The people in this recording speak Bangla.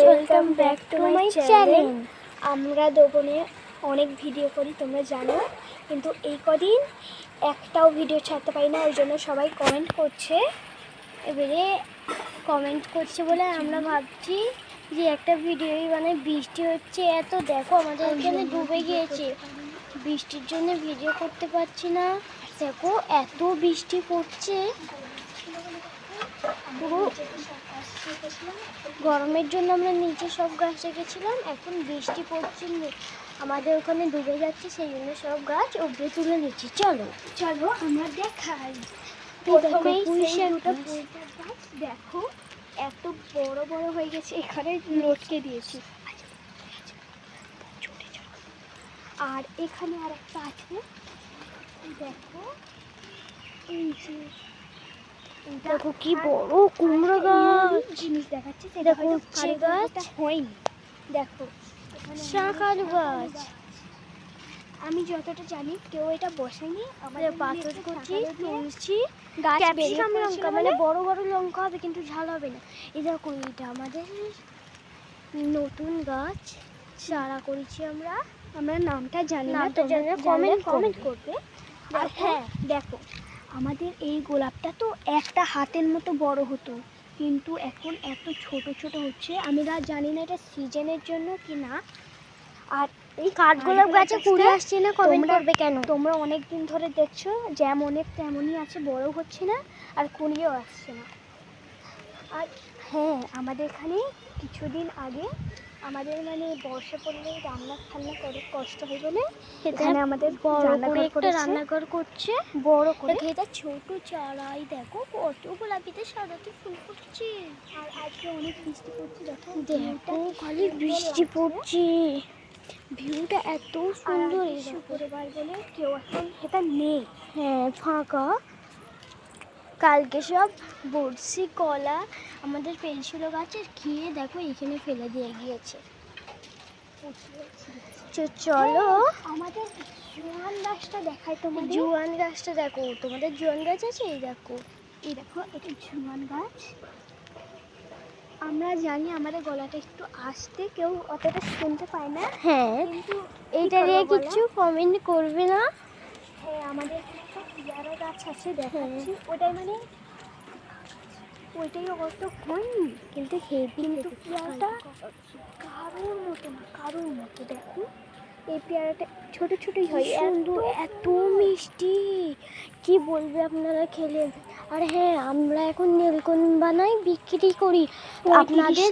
Welcome back to my channel. আমরা দুজনে অনেক ভিডিও করি তোমরা জানো, কিন্তু এই কদিন একটাও ভিডিও ছাড়তে পারি না, ওই জন্য সবাই কমেন্ট করছে। এবারে কমেন্ট করছে বলে আমরা ভাবছি যে একটা ভিডিওই মানে বৃষ্টি হচ্ছে এত, দেখো আমাদের এখানে ডুবে গিয়েছে, বৃষ্টির জন্য ভিডিও করতে পারছি না। দেখো এত বৃষ্টি পড়ছে, পুরো গরমের জন্য আমরা নিচে সব গাছ রেখেছিলাম, এখন বৃষ্টি পড়ছে আমাদের ওখানে ডুবে যাচ্ছে, সেই জন্য সব গাছ উপরে তুলে নিচ্ছি। চলো চলো আমরা দেখাই। প্রথমেই দেখো এত বড় বড় হয়ে গেছে, এখানে লটকে দিয়েছি। আর এখানে আর একটা আছে, দেখো এই যে দেখো কি বড় কুমড়ো গাছ, জিনিস দেখাচ্ছে। দেখো উচ্ছে গাছ হয়নি, দেখো শাক আলু গাছ। আমি যতটা জানি কেউ এটা বসেনি, আমাদের পাথর করছি, তুলছি গাছ, ক্যাপসিকাম লঙ্কা মানে বড় বড় লঙ্কা হবে কিন্তু ঝাল হবে না। এই দেখো এটা আমাদের নতুন গাছ, চারা করেছি আমরা, আমরা নামটা জানি না, তোমরা কমেন্ট করবে। আর হ্যাঁ দেখো আমাদের এই গোলাপটা তো একটা হাতের মতো বড় হতো, কিন্তু এখন এত ছোট ছোট হচ্ছে, আমরা জানি না এটা সিজনের জন্য কি না। আর এই কাঠগোলাপ গাছে কুড়ি আসছে না, কমেন্ট করবে কেন। তোমরা অনেক দিন ধরে দেখছো যেমন তেমনই আছে, বড় হচ্ছে না আর কুড়িও আসছে না। আর হ্যাঁ আমাদের এখানে কিছুদিন আগে আমাদের মানে বর্ষা পড়লে রান্না ঠান্না করে কষ্ট হয় বলে এখানে আমাদের বড় করে একটা রান্নাঘর করছে, বড় করে। এটা ছোট চারাই, দেখো কত গোলাপিতে সাদাতে ফুল ফুটছে। আর আজকে অনেক বৃষ্টি পড়ছে, দেখো দেখো খালি বৃষ্টি পড়ছে, ভিউটা এত সুন্দর। শুক্রবার বলে কেউ এখন এটা নেই, হ্যাঁ ফাঁকা। কালকে সব বড়শি কলা আমাদের পেন্সিল গাছের খেয়ে দেখো এখানে ফেলে দিয়ে গিয়েছে। চলো আমাদের জোয়ান গাছটা দেখাই তোমাদের। জোয়ান গাছটা দেখো, তোমাদের জোয়ান গাছ আছে? এই দেখো এটা জোয়ান গাছ। আমরা জানি আমাদের গলাটা একটু আসতে, কেউ অতটা শুনতে পায় না, হ্যাঁ, কিন্তু এইটা নিয়ে কিছু কমেন্ট করবে না। হ্যাঁ আমাদের একটা পেয়ারা গাছ আছে, দেখাচ্ছি। ওটাই মানে ওইটাই অত হয়নি, কিন্তু কিন্তু পেয়ারাটা কারোর মতো না, কারোর মতো। দেখো এই পেয়ারাটা ছোট ছোটই হয়, সুন্দর, এত মিষ্টি, কি বলবে আপনারা খেলে। আর হ্যাঁ আমরা এখন নীলকণ বানাই, বিক্রি করি, আপনাদের